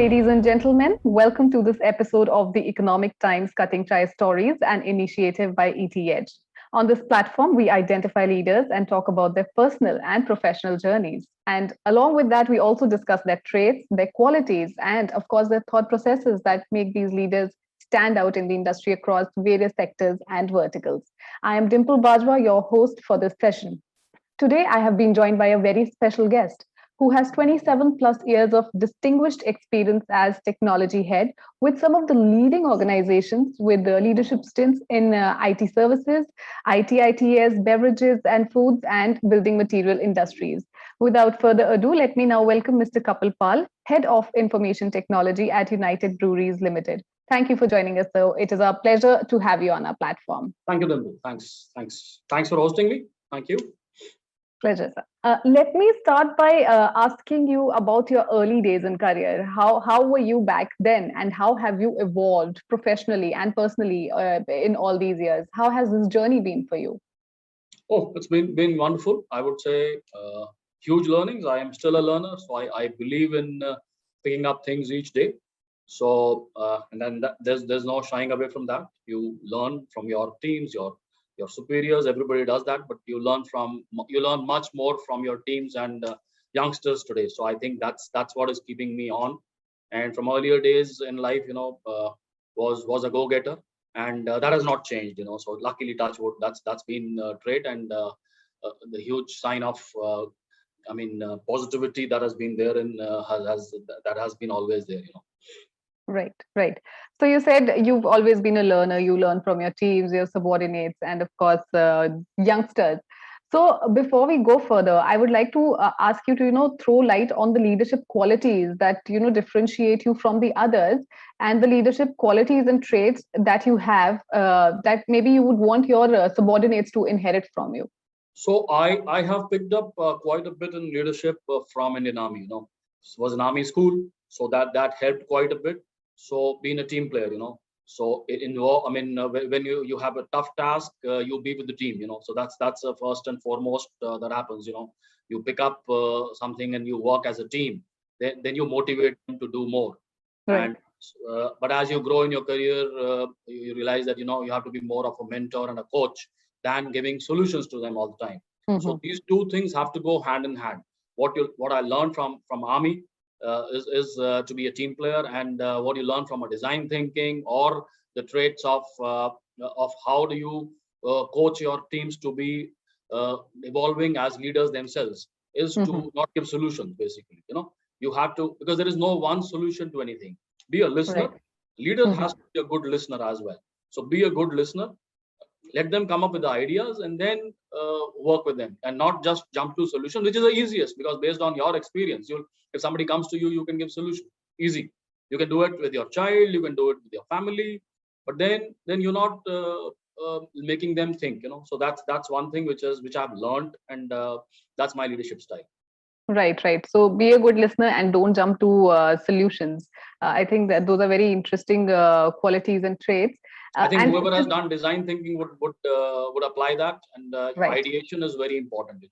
ladies and gentlemen. Welcome to this episode of the Economic Times Cutting Try Stories, an initiative by ET Edge. On this platform, we identify leaders and talk about their personal and professional journeys. And along with that, we also discuss their traits, their qualities, and of course, their thought processes that make these leaders stand out in the industry across various sectors and verticals. I am Dimple Bajwa, your host for this session. Today, I have been joined by a very special guest who has 27 plus years of distinguished experience as technology head with some of the leading organizations with leadership stints in IT services, ITITS, beverages and foods, and building material industries. Without further ado, let me now welcome Mr. Kapil Pal, Head of Information Technology at United Breweries Limited. Thank you for joining us, sir. It is our pleasure to have you on our platform. Thank you, Dimple. Thanks for hosting me. Thank you. Pleasure, sir. Let me start by asking you about your early days in career. How were you back then, and how have you evolved professionally and personally in all these years? How has this journey been for you? Oh, it's been wonderful. I would say huge learnings. I am still a learner, so I believe in picking up things each day. So and then there's no shying away from that. You learn from your teams, your superiors. Everybody does that, but you learn much more from your teams and youngsters today. So I think that's what is keeping me on. And from earlier days in life, was a go-getter, and that has not changed. So luckily, touch wood, that's been trait, and the huge sign of positivity that has been there and that has been always there. Right, right. So you said you've always been a learner. You learn from your teams, your subordinates, and of course, youngsters. So before we go further, I would like to ask you to, throw light on the leadership qualities that, differentiate you from the others, and the leadership qualities and traits that you have that maybe you would want your subordinates to inherit from you. So I have picked up quite a bit in leadership from Indian Army. It was an army school, so that helped quite a bit. So being a team player, so it involve. When you have a tough task, you be with the team, So that's first and foremost that happens. You pick up something and you work as a team. Then you motivate them to do more. Right. And but as you grow in your career, you realize that you have to be more of a mentor and a coach than giving solutions to them all the time. So these two things have to go hand in hand. What I learned from army is to be a team player, and what you learn from a design thinking or the traits of how do you coach your teams to be evolving as leaders themselves is to not give solutions. Basically, you have to, because there is no one solution to anything. Be a listener. Right. Leader has to be a good listener as well. So be a good listener. Let them come up with the ideas and then work with them, and not just jump to solution, which is the easiest, because based on your experience, if somebody comes to you, you can give solution easy. You can do it with your child, you can do it with your family, but then you're not making them think. So that's one thing which I've learned, and that's my leadership style. Right, right. So be a good listener and don't jump to solutions. I think that those are very interesting qualities and traits. I think whoever has done design thinking would apply that, and right. ideation is very important.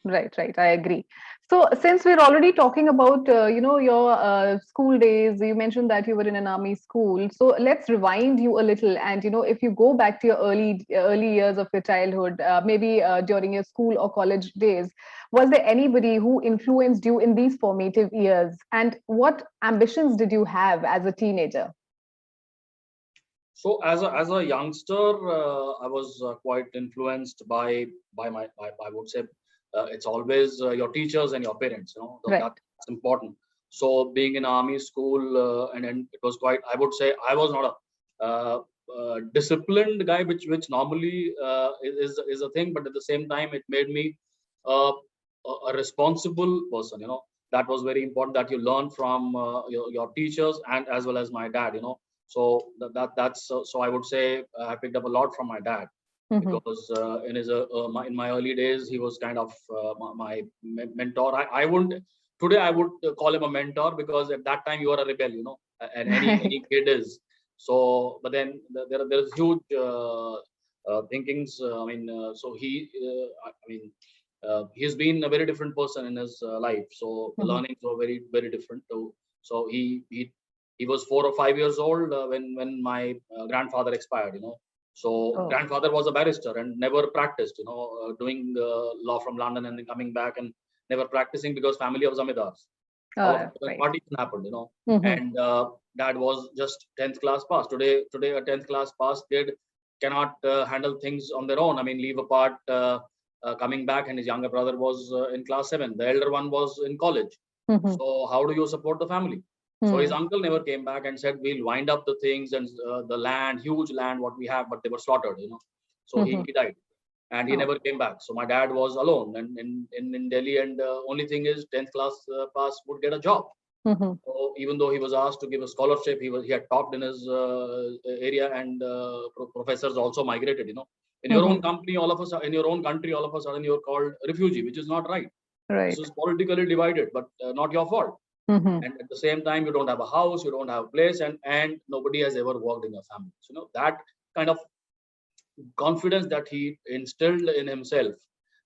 Right, right. I agree. So, since we're already talking about, your school days, you mentioned that you were in an army school. So, let's rewind you a little, and if you go back to your early years of your childhood, maybe during your school or college days, was there anybody who influenced you in these formative years? And what ambitions did you have as a teenager? So as a youngster, I was quite influenced by my I would say it's always your teachers and your parents. Right. That's important. So being in army school, and it was quite. I would say I was not a disciplined guy, which normally is a thing, but at the same time, it made me a responsible person. That was very important, that you learn from your teachers and as well as my dad. So that's so I would say I picked up a lot from my dad, because in my early days he was kind of my mentor. I wouldn't today I would call him a mentor, because at that time you are a rebel, and any kid is. So, but then there's huge thinkings. So he's been a very different person in his life. So the learnings were very, very different. So he was 4 or 5 years old when my grandfather expired. So Oh, grandfather was a barrister and never practiced. Doing law from London and then coming back and never practicing because family of zamindars. All of a sudden right. partition happened. Mm-hmm. And dad was just 10th class pass. Today a 10th class pass kid cannot handle things on their own. I mean, leave apart. Coming back, and his younger brother was in class 7. The elder one was in college. Mm-hmm. So how do you support the family? So his Mm. uncle never came back and said, we'll wind up the things and the land, huge land, what we have, but they were slaughtered. So Mm-hmm. he died and he Oh. never came back. So my dad was alone and in Delhi, and only thing is 10th class pass would get a job. Mm-hmm. So even though he was asked to give a scholarship, he had topped in his area, and professors also migrated. In your Mm-hmm. own company, all of us in your own country, all of a sudden you're called refugee, which is not right. This Right. is politically divided, but not your fault. Mm-hmm. And at the same time, you don't have a house, you don't have a place, and nobody has ever worked in your family. So that kind of confidence that he instilled in himself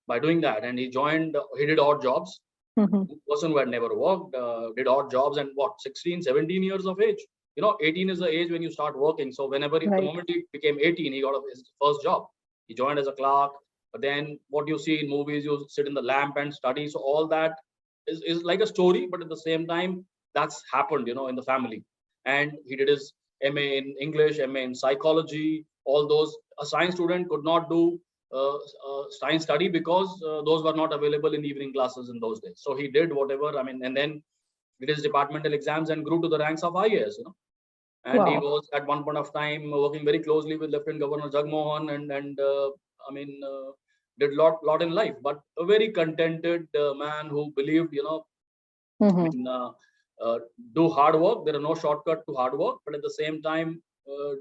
by doing that, and he did odd jobs. Mm-hmm. Person who had never worked did odd jobs, and what, 16, 17 years of age. 18 is the age when you start working. So the Right. moment he became 18, he got his first job. He joined as a clerk. But then what you see in movies, you sit in the lamp and study. So all that is like a story, but at the same time, that's happened, in the family. And he did his MA in English, MA in psychology, all those. A science student could not do science study because those were not available in evening classes in those days. So he did whatever, I mean, and then did his departmental exams and grew to the ranks of IAS. And he Wow. was at one point of time working very closely with Lieutenant Governor Jagmohan, and I mean, did lot in life, but a very contented man who believed, I Mm-hmm. mean, do hard work. There are no shortcut to hard work, but at the same time,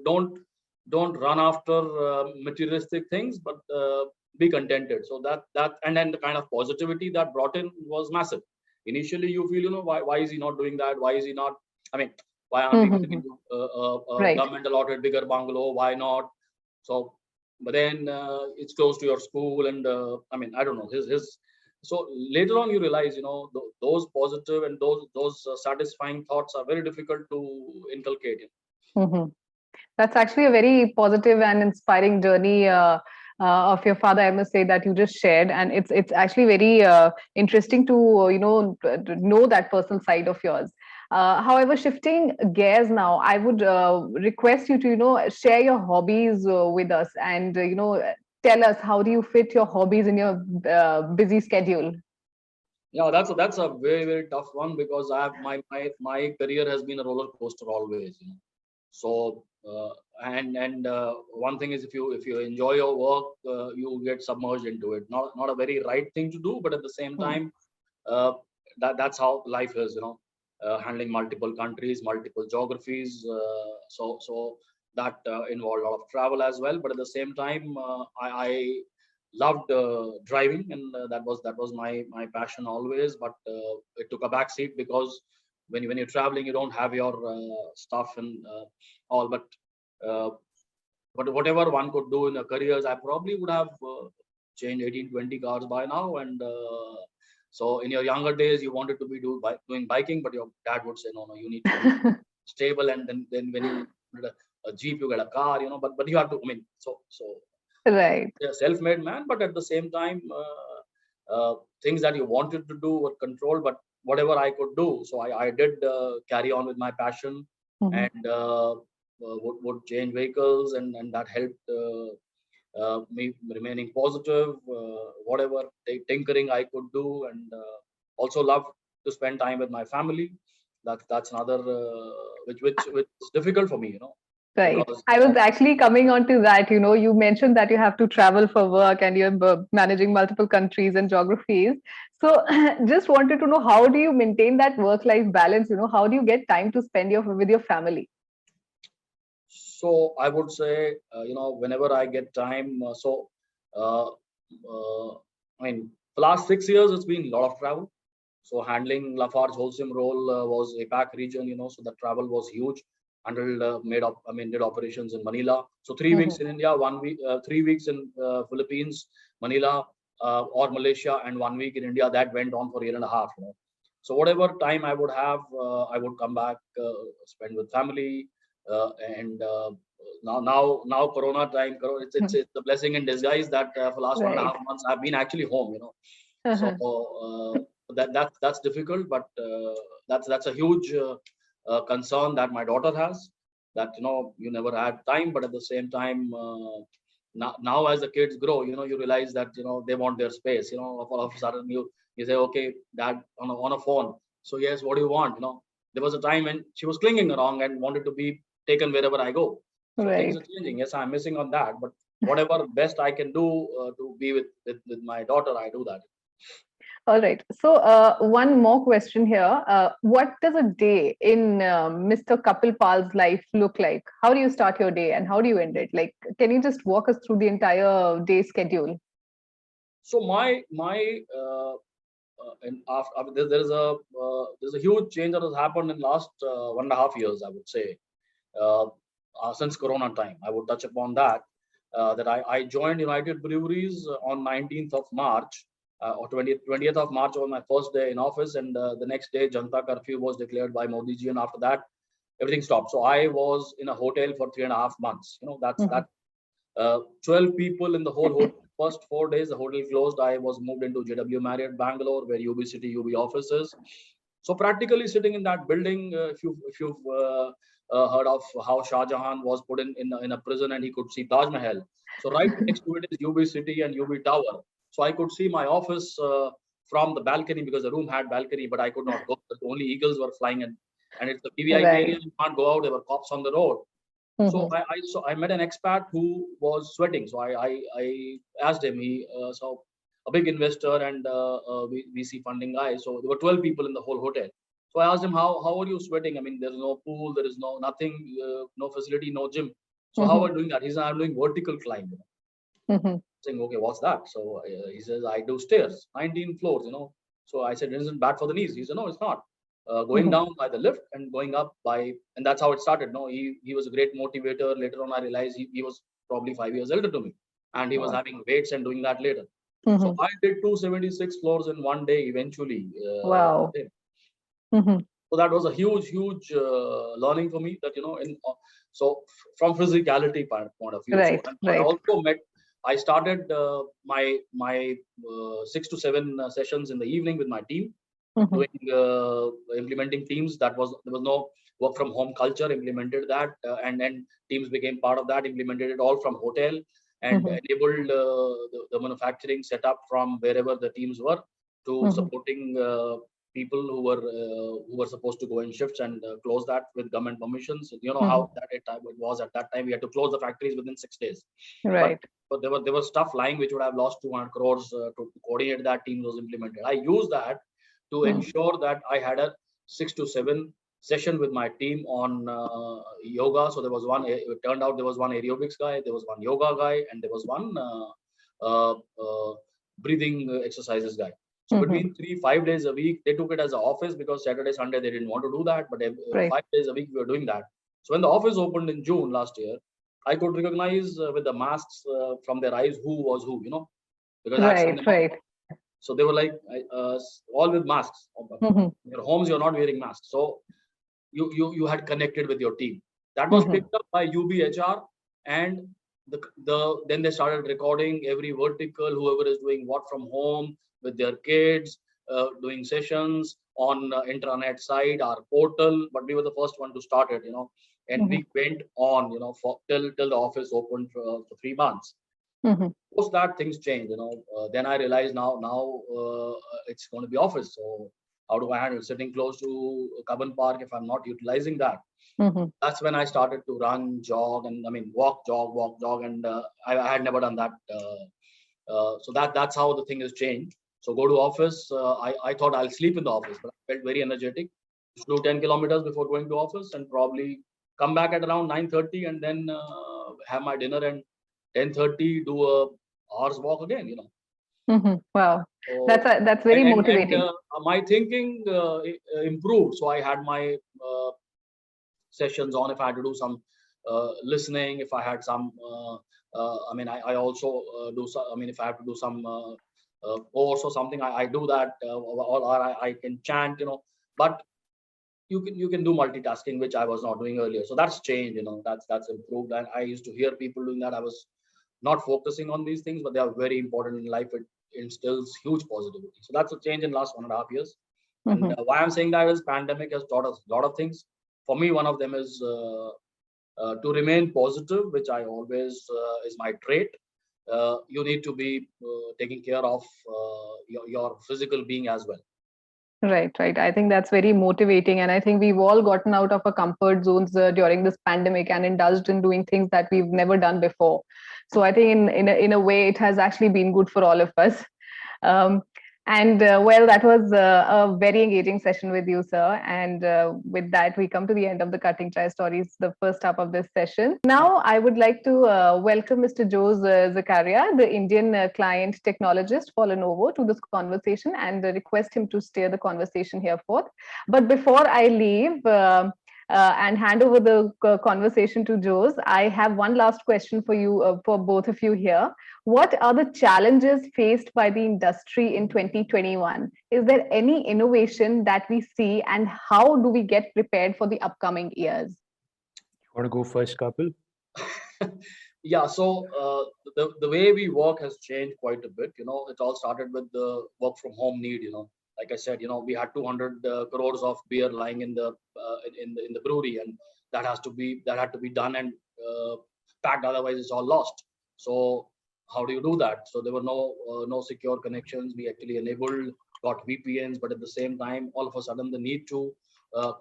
don't run after materialistic things, but be contented. So that and then the kind of positivity that brought in was massive. Initially, you feel, why is he not doing that? Why is he not? I mean, why aren't we getting Mm-hmm. into Right. government allotted bigger bungalow? Why not? So, but then it's close to your school, and I mean, I don't know his. So later on, you realize, those positive and those satisfying thoughts are very difficult to inculcate. Mm-hmm. That's actually a very positive and inspiring journey of your father, I must say, that you just shared, and it's actually very interesting to to know that personal side of yours. However, shifting gears now, I would request you to share your hobbies with us, and tell us how do you fit your hobbies in your busy schedule. Yeah, that's a very very tough one, because I have my career has been a roller coaster always. So one thing is, if you enjoy your work, you get submerged into it. Not a very right thing to do, but at the same Hmm. time, uh, that's how life is. Handling multiple countries, multiple geographies. So that involved a lot of travel as well. But at the same time, I loved driving, and that was my passion always. But it took a back seat because when you're traveling, you don't have your stuff and all. Uh, but whatever one could do in a careers, I probably would have changed 18, 20 cars by now. And so in your younger days, you wanted to be doing biking, but your dad would say, no, you need to be stable. And then when you get a Jeep, you get a car, but you have to, I mean, so Right. a self-made man, but at the same time, things that you wanted to do were controlled, but whatever I could do. So I did carry on with my passion, Mhm. and would change vehicles, and that helped me remaining positive, whatever tinkering I could do, and also love to spend time with my family. That's another which is difficult for me, Right. because I was actually coming on to that. You mentioned that you have to travel for work and you're managing multiple countries and geographies. So, just wanted to know, how do you maintain that work-life balance? How do you get time to spend with your family? So I would say, whenever I get time, uh, uh, I mean, the last 6 years, it's been a lot of travel. So handling Lafarge Holcim role was APAC region, so the travel was huge. Handled, did operations in Manila. So 3 weeks Mhm. in India, 1 week, 3 weeks in Philippines, Manila, or Malaysia, and 1 week in India. That went on for a year and a half. So whatever time I would have, I would come back, spend with family, and now Corona time, it's a blessing in disguise that for last one and a Right. half months I've been actually home. So Uh-huh. that's difficult, but that's a huge concern that my daughter has. That you never had time, but at the same time, now as the kids grow, you realize that they want their space. All of a sudden you say, okay, dad, on a phone. So yes, what do you want? There was a time when she was clinging around and wanted to be taken wherever I go. So things Right. are changing. Yes, I'm missing on that, but whatever best I can do to be with my daughter, I do that. All right. So, one more question here. What does a day in Mr. Kapil Pal's life look like? How do you start your day and how do you end it? Like, can you just walk us through the entire day schedule? So my and after there's a huge change that has happened in last 1.5 years, I would say, uh, since Corona time. I would touch upon that. That I joined United Breweries on 19th of March, or 20th of March was my first day in office, and the next day Janta curfew was declared by Modi ji, and after that everything stopped. So I was in a hotel for 3.5 months. That's Mhm. that 12 people in the whole hotel. First 4 days, the hotel closed. I was moved into JW Marriott Bangalore, where UB City UB office is. So practically sitting in that building, if you've heard of how Shah Jahan was put in a prison and he could see Taj Mahal. So right next to it is UB City and UB Tower. So I could see my office from the balcony because the room had balcony, but I could not go. Only eagles were flying in, and it's a PVIP area. Right. You can't go out. There were cops on the road. So Mhm. I met an expat who was sweating. So I asked him. So a big investor and VC funding guy. So there were 12 people in the whole hotel. So I asked him, how are you sweating? I mean, there's no pool, there is no nothing, no facility, no gym. So how are Mhm. you doing that? He said, I'm doing vertical climb. Mhm. Saying, okay, what's that? So he says, I do stairs, 19 floors. So I said, isn't bad for the knees? He said, no, it's not. Going Mhm. down by the lift and going up and that's how it started. No, he was a great motivator. Later on, I realized he was probably 5 years elder to me, and he was Wow. having weights and doing that later. So Mhm. I did 276 floors in one day eventually. Wow. Mhm. So that was a huge learning for me. That so from physicality point of view. So Right. and I Right. also met. I started my 6 to 7 sessions in the evening with my team, Mhm. doing implementing teams. There was no work from home culture. Implemented that, and then teams became part of that. Implemented it all from hotel and Mhm. enabled the manufacturing setup from wherever the teams were to Mhm. supporting people who were supposed to go in shifts and close that with government permissions. You know Mhm. how it was at that time. We had to close the factories within 6 days, but Right. there was stuff lying which would have lost 200 crores to coordinate that team was implemented. I used that to Mhm. ensure that I had a 6 to 7 session with my team on yoga. So there was one. It turned out there was one aerobics guy, there was one yoga guy, and there was one uh, uh, breathing exercises guy. So Mhm. between 3 5 days a week, they took it as an office because Saturday Sunday they didn't want to do that. But Right. 5 days a week we were doing that. So when the office opened in June last year, I could recognize with the masks from their eyes who was who. Because I had seen Right. them Right. so they were like all with masks. Mhm. In your homes, you're not wearing masks. So you had connected with your team. That was Mhm. picked up by UBHR, and then they started recording every vertical, whoever is doing what from home with their kids, doing sessions on intranet side, our portal. But we were the first one to start it. And Mhm. we went on, for till the office opened for 3 months. Mhm. Post that things change. Then I realize now it's going to be office. So how do I handle sitting close to Cubbon Park if I'm not utilizing that? Mhm. That's when I started to run, jog, and I mean walk, jog, and I had never done that. So that's how the thing has changed. So go to office. I thought I'll sleep in the office, but I felt very energetic. Flew 10 kilometers before going to office, and probably come back at around 9:30, and then have my dinner, and 10:30 do a hour's walk again. Mhm. Wow. So That's and very and motivating. my thinking improved. So I had my sessions on if I had to do some listening, if I had some I mean I also do some, I mean if I have to do some course or something. I do that, or I can chant, but you can do multitasking, which I was not doing earlier. So that's changed, that's improved. And I used to hear people doing that. I was not focusing on these things, but they are very important in life. It instills huge positivity. So that's a change in last 1.5 years. And Mhm. why I'm saying that is pandemic has taught us a lot of things. For me, one of them is to remain positive, which I always is my trait. You need to be taking care of your physical being as well. Right, right. I think that's very motivating. And I think we've all gotten out of our comfort zones during this pandemic and indulged in doing things that we've never done before. So I think in a way, it has actually been good for all of us. Um, and well, that was a very engaging session with you, sir. And with that, we come to the end of the Cutting Try Stories, the first half of this session. Now, I would like to welcome Mr. Jose Zakaria, the Indian client technologist for Lenovo, to this conversation and request him to steer the conversation here forth. But before I leave, and hand over the conversation to Jose, I have one last question for you, for both of you here. What are the challenges faced by the industry in 2021? Is there any innovation that we see, and how do we get prepared for the upcoming years? Want to go first, Kapil? Yeah, so the way we work has changed quite a bit. It all started with the work from home need. Like I said, we had 200 crores of beer lying in the in the brewery, and that had to be done and packed. Otherwise, it's all lost. So how do you do that? So there were no secure connections. We actually enabled, got VPNs, but at the same time, all of a sudden, the need to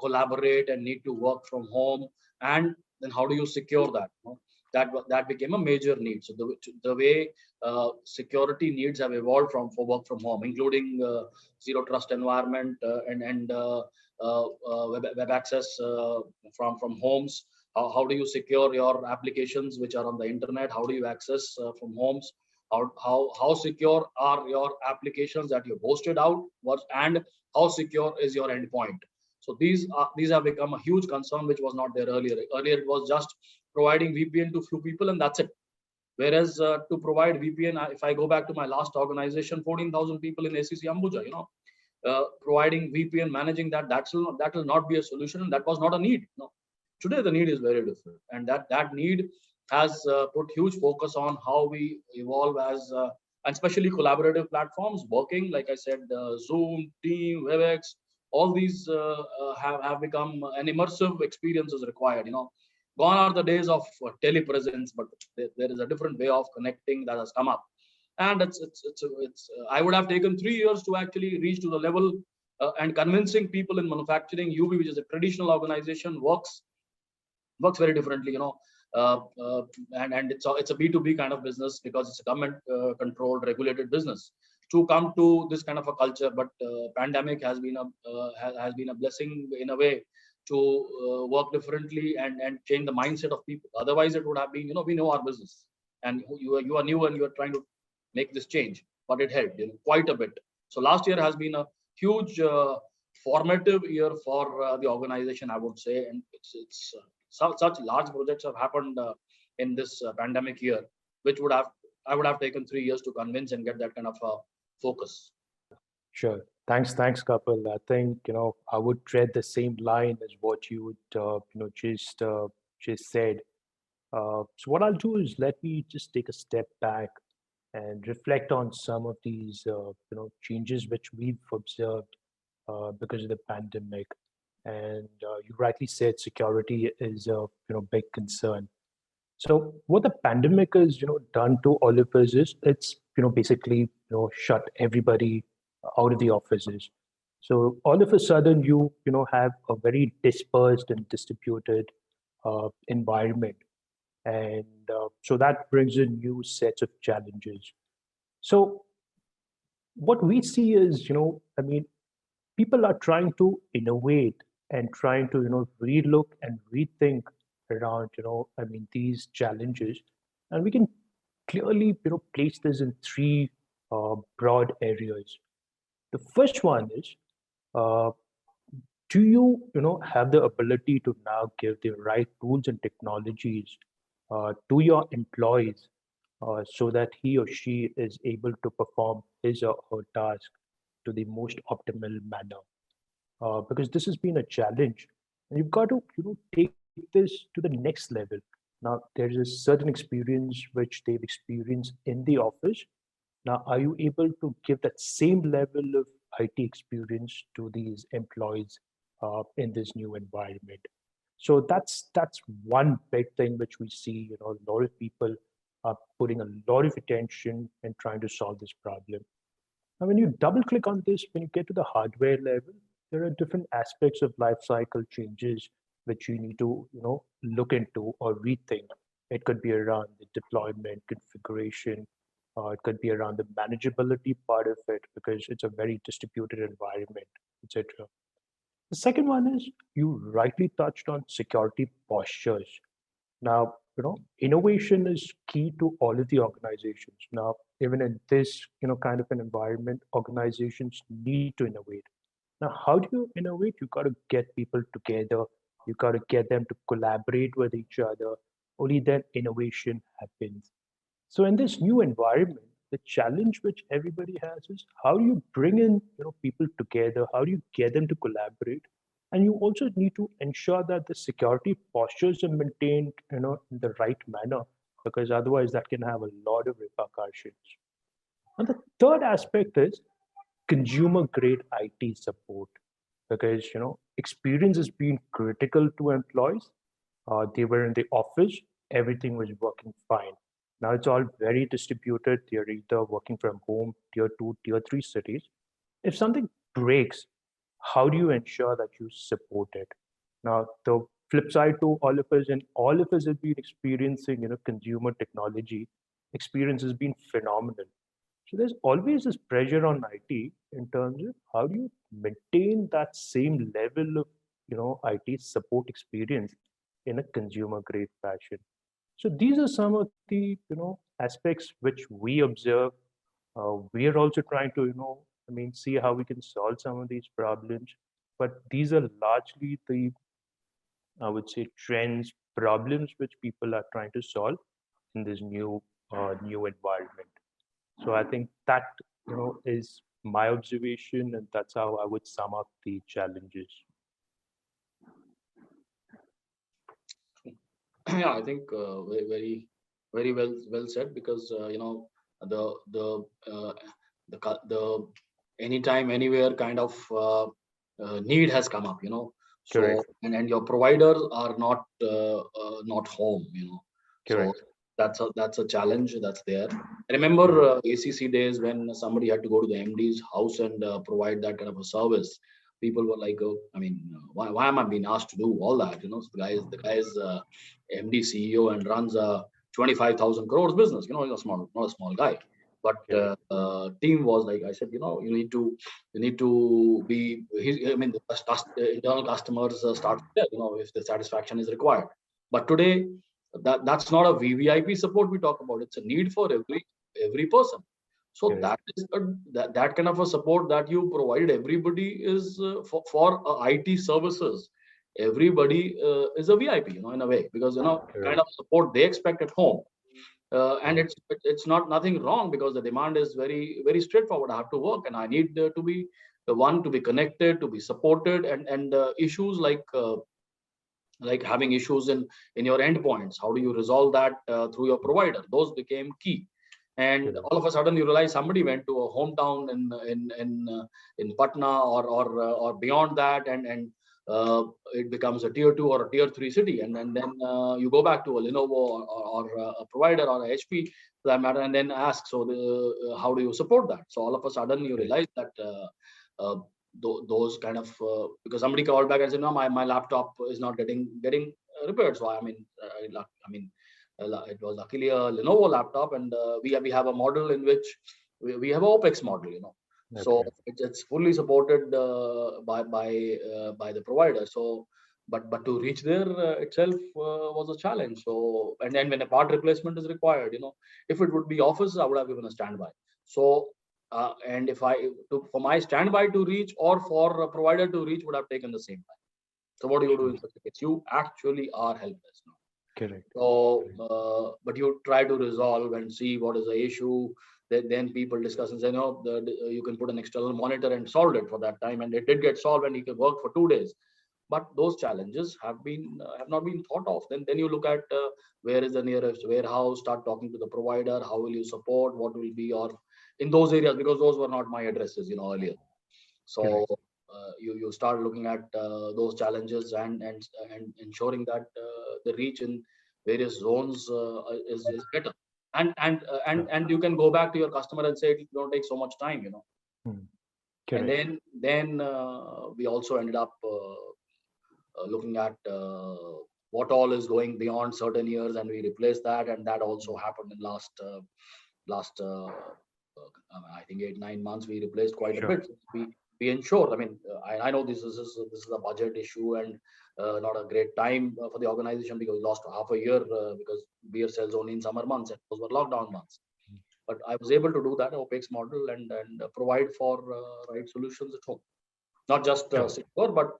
collaborate and need to work from home. And then how do you secure that? That became a major need. So the way security needs have evolved for work from home, including zero trust environment, and web access from homes. How do you secure your applications which are on the internet? How do you access from homes? How secure are your applications that you hosted out? And how secure is your endpoint? So these have become a huge concern, which was not there earlier. Earlier, it was just providing VPN to few people, and that's it. Whereas to provide VPN, if I go back to my last organization, 14,000 people in ACC Ambuja, providing VPN, managing that will not be a solution, and that was not a need. No, today the need is very different, and that need has put huge focus on how we evolve as and especially collaborative platforms working. Like I said, Zoom, Team, WebEx, all these have become an immersive experience is required. Gone are the days of telepresence, but there is a different way of connecting that has come up. And it's I would have taken 3 years to actually reach to the level and convincing people in manufacturing. UB, which is a traditional organization, works very differently, uh, uh, and it's a B2B kind of business because it's a government controlled, regulated business. To come to this kind of a culture, but pandemic has been a blessing in a way to work differently and change the mindset of people. Otherwise, it would have been, we know our business, and you are new and you are trying to make this change, but it helped, quite a bit. So last year has been a huge formative year for the organization, I would say, and such large projects have happened in this pandemic year, which I would have taken 3 years to convince and get that kind of focus. Sure. Thanks, Kapil. I think I would tread the same line as what you would just said. So what I'll do is let me just take a step back and reflect on some of these changes which we've observed because of the pandemic. And you rightly said security is a big concern. So what the pandemic has done to all of us is it's basically shut everybody out of the offices. So all of a sudden you have a very dispersed and distributed environment, and so that brings in new sets of challenges. So what we see is I mean people are trying to innovate and trying to relook and rethink around these challenges, and we can clearly place this in three broad areas. The first one is, uh, do you have the ability to now give the right tools and technologies to your employees so that he or she is able to perform his or her task to the most optimal manner. Because this has been a challenge, and you've got to take this to the next level. Now there is a certain experience which they've experienced in the office. Now, are you able to give that same level of IT experience to these employees in this new environment? So that's one big thing which we see. A lot of people are putting a lot of attention and trying to solve this problem. Now, when you double click on this, when you get to the hardware level, there are different aspects of life cycle changes which you need to, look into or rethink. It could be around the deployment, configuration, it could be around the manageability part of it because it's a very distributed environment, etc. The second one is you rightly touched on security postures. Now, innovation is key to all of the organizations. Now, even in this, kind of an environment, organizations need to innovate. Now, how do you innovate? You got to get people together. You got to get them to collaborate with each other. Only then innovation happens. So in this new environment, the challenge which everybody has is how do you bring in people together? How do you get them to collaborate? And you also need to ensure that the security postures are maintained in the right manner, because otherwise that can have a lot of repercussions. And the third aspect is consumer grade IT support, because experience has been critical to employees. They were in the office, everything was working fine. Now it's all very distributed. They're either working from home, tier two, tier three cities. If something breaks, how do you ensure that you support it? Now, the flip side to all of us, and all of us have been experiencing, consumer technology experience has been phenomenal. So there's always this pressure on IT in terms of how do you maintain that same level of, IT support experience in a consumer grade fashion. So these are some of the, aspects which we observe. We are also trying to, see how we can solve some of these problems. But these are largely the, I would say, trends, problems which people are trying to solve in this new environment. So I think that is my observation, and that's how I would sum up the challenges. Yeah, I think very well said, because the the anytime anywhere kind of need has come up. So Correct. and your providers are not home. So Correct. that's a challenge that's there. I remember Correct. ACC days when somebody had to go to the MD's house and provide that kind of a service. People were like, "Oh, I mean, why am I being asked to do all that?" So the guy is MD CEO and runs a 25,000 crores business. He's not a small guy. But Correct. team was like, I said, you need to be. I mean, the internal customers start there. If the satisfaction is required. But today, that's not a VVIP support we talk about. It's a need for every person. So Correct. that is that kind of a support that you provide everybody is for IT services. Everybody is a VIP, in a way, because kind Correct. of support they expect at home. And Correct. it's not nothing wrong, because the demand is very straightforward. I have to work and I need to be the one to be connected, to be supported, and issues like having issues in your endpoints. How do you resolve that through your provider? Those became key. And Correct. all of a sudden, you realize somebody went to a hometown in Patna or beyond that, and it becomes a tier two or a tier three city, and then you go back to a Lenovo or a provider or a HP for that matter, and then ask, so how do you support that? So all of a sudden, you Correct. realize that uh, those kind of because somebody called back and said, no, my laptop is not getting repaired. So it was luckily a Lenovo laptop, and we have a model in which we have a OPEX model. So Okay. it's fully supported by the provider. So but to reach there itself was a challenge. So, and then when a part replacement is required, if it would be office, I would have given a standby. So and if I took for my standby to reach or for a provider to reach, would have taken the same time. So what do you do in True. such a case? You actually are helpless now. Correct. So, Correct. but you try to resolve and see what is the issue. then people discuss and say, no, you can put an external monitor and solve it for that time, and it did get solved, and he can work for 2 days. But those challenges have not been thought of. Then you look at where is the nearest warehouse, start talking to the provider, how will you support, what will be your in those areas, because those were not my addresses, earlier. So Correct. you start looking at those challenges, and ensuring that the reach in various zones is better, and you can go back to your customer and say it don't take so much time. Hmm. And Correct. then we also ended up looking at what all is going beyond certain years, and we replaced that, and that also happened in last I think 8 9 months. We replaced quite a Sure. bit. We ensure. I mean, I know this is a budget issue, and not a great time for the organization, because we lost half a year because beer sells only in summer months, and those were lockdown months. But I was able to do that OPEX model, and provide for right solutions at home, not just Sure. secure, but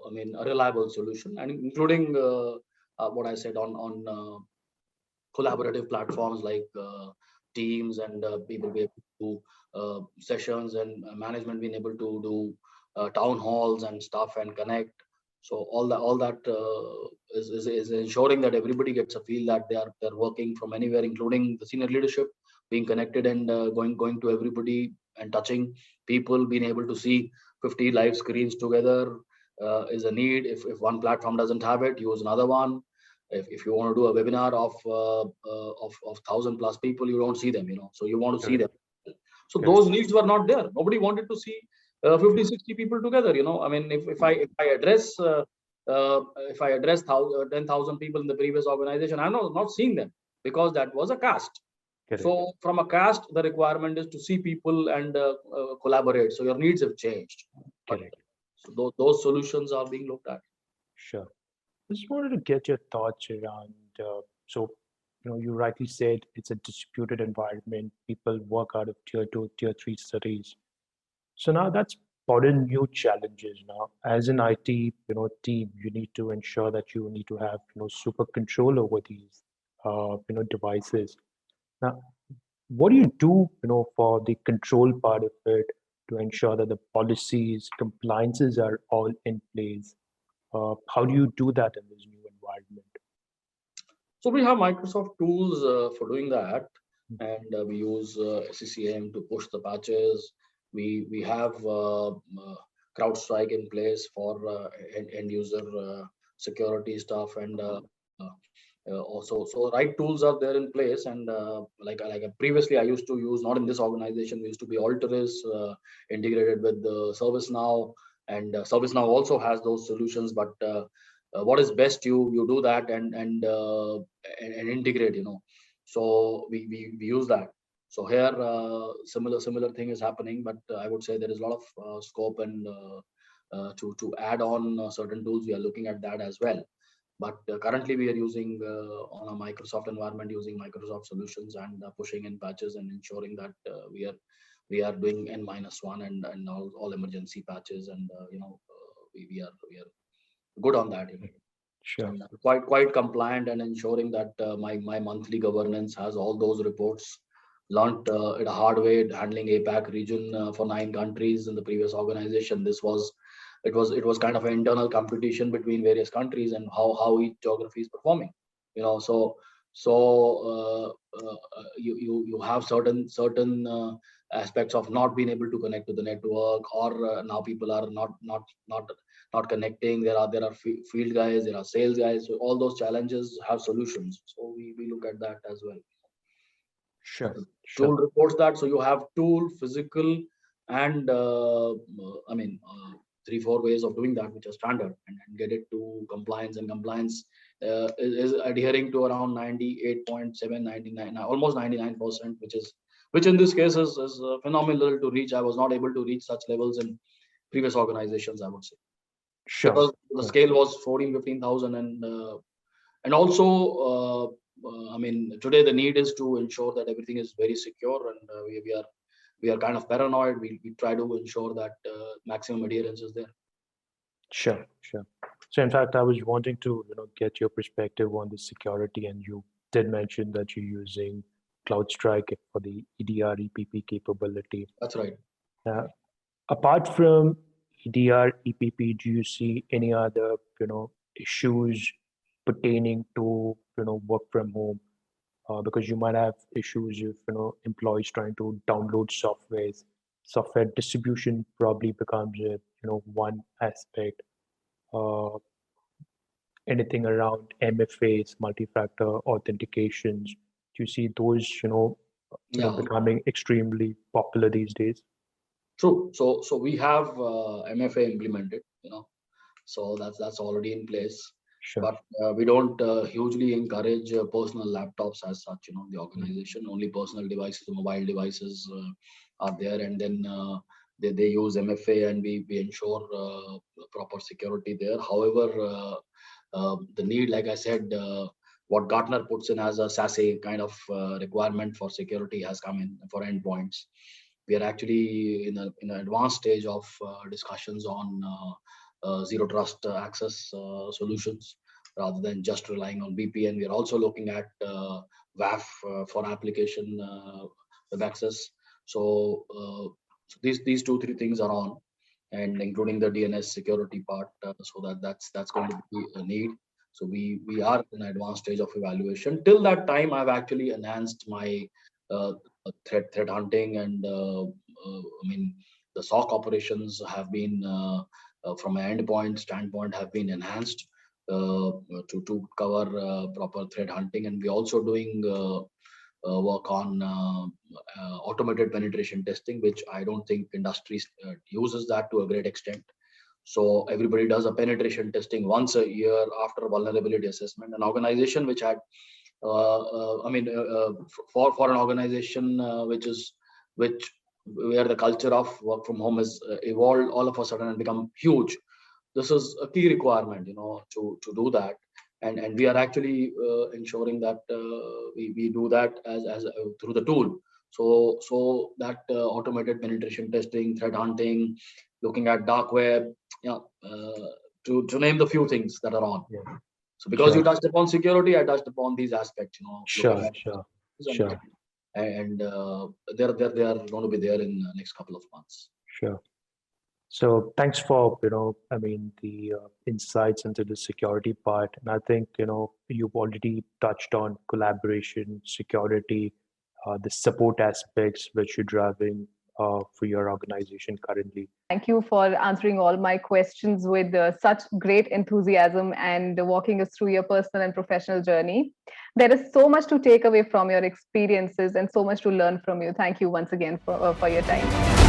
I mean, a reliable solution, and including what I said on collaborative platforms like Teams, and people be able to do sessions, and management being able to do town halls and stuff and connect. So all that is ensuring that everybody gets a feel that they're working from anywhere, including the senior leadership, being connected, and going to everybody and touching people, being able to see 50 live screens together is a need. If one platform doesn't have it, use another one. If you want to do a webinar of 1,000 plus people, you don't see them, so you want to see Correct. them. So Correct. those needs were not there. Nobody wanted to see 50 60 people together. I mean, if I address if I address 10,000 people in the previous organization, I'm not seeing them, because that was a caste. Correct. So from a caste, the requirement is to see people and collaborate. So your needs have changed. But Correct. so those solutions are being looked at. Sure. I just wanted to get your thoughts around. So, you rightly said it's a distributed environment. People work out of tier two, tier three cities. So now that's brought in new challenges. Now, as an IT, team, you need to ensure that you need to have, super control over these, devices. Now, what do you do, for the control part of it to ensure that the policies, compliances are all in place? How do you do that in this new environment? So we have Microsoft tools for doing that, and we use SCCM to push the patches. We have CrowdStrike in place for end user security stuff, and also so right tools are there in place. And like previously, I used to use, not in this organization, we used to be Alteris integrated with the ServiceNow, and ServiceNow also has those solutions, but what is best, you do that, and integrate, so we use that. So here similar thing is happening, but I would say there is a lot of scope, and to add on certain tools. We are looking at that as well, but currently we are using on a Microsoft environment, using Microsoft solutions, and pushing in patches, and ensuring that we are doing N-1 and all emergency patches, and we are good on that, Sure. and quite compliant, and ensuring that my monthly governance has all those reports. Learned it a hard way, handling APAC region for 9 countries in the previous organization. It was kind of an internal competition between various countries, and how each geography is performing. So you have certain aspects of not being able to connect to the network, or now people are not connecting. There are field guys, there are sales guys. So all those challenges have solutions. So we look at that as well. Sure. Tool Sure. reports that. So you have tool, physical, and I mean 3 4 ways of doing that, which are standard, and get it to compliance. And compliance is adhering to around 98.7 99, almost 99%, which in this case is phenomenal to reach. I was not able to reach such levels in previous organizations, I would say, Sure. because the scale was 14 15,000, and also I mean, today the need is to ensure that everything is very secure, and we are kind of paranoid. We try to ensure that maximum adherence is there. Sure. Sure. So in fact, I was wanting to, get your perspective on the security, and you did mention that you're using CloudStrike for the EDR EPP capability. That's right. Uh, Apart from EDR EPP, do you see any other issues pertaining to work from home? Because you might have issues if employees trying to download softwares. Software distribution probably becomes a one aspect. Uh, Anything around MFAs, multi-factor authentications. Do you see those Yeah, becoming extremely popular these days? true. So we have MFA implemented, so that's already in place. Sure. But we don't hugely encourage personal laptops as such. The Mm. organization only personal devices, mobile devices are there, and then they use MFA, and we ensure proper security there. However, the need, like I said, what Gartner puts in as a SASE kind of requirement for security has come in for endpoints. We are actually in an advanced stage of discussions on zero trust access solutions rather than just relying on VPN. We are also looking at WAF for application web access. So these two three things are on, and including the DNS security part. So that's going to be a need. So we are in an advanced stage of evaluation. Till that time, I've actually enhanced my threat hunting, and I mean the SOC operations have been from an endpoint standpoint have been enhanced to cover proper threat hunting, and we're also doing work on automated penetration testing, which I don't think industry uses that to a great extent. So everybody does a penetration testing once a year after vulnerability assessment. An organization which had, for an organization which where the culture of work from home has evolved all of a sudden and become huge, this is a key requirement, to do that, and we are actually ensuring that we do that as through the tool. So that automated penetration testing, threat hunting, looking at dark web, yeah, to name the few things that are on. Yeah. So because you Sure. touched upon security, I touched upon these aspects. Looking Sure. at Sure. and Sure. they are going to be there in the next couple of months. Sure. So thanks for, the insights into the security part. And I think, you've already touched on collaboration, security, the support aspects which you're driving for your organization currently. Thank you for answering all my questions with such great enthusiasm and walking us through your personal and professional journey. There is so much to take away from your experiences and so much to learn from you. Thank you once again for your time.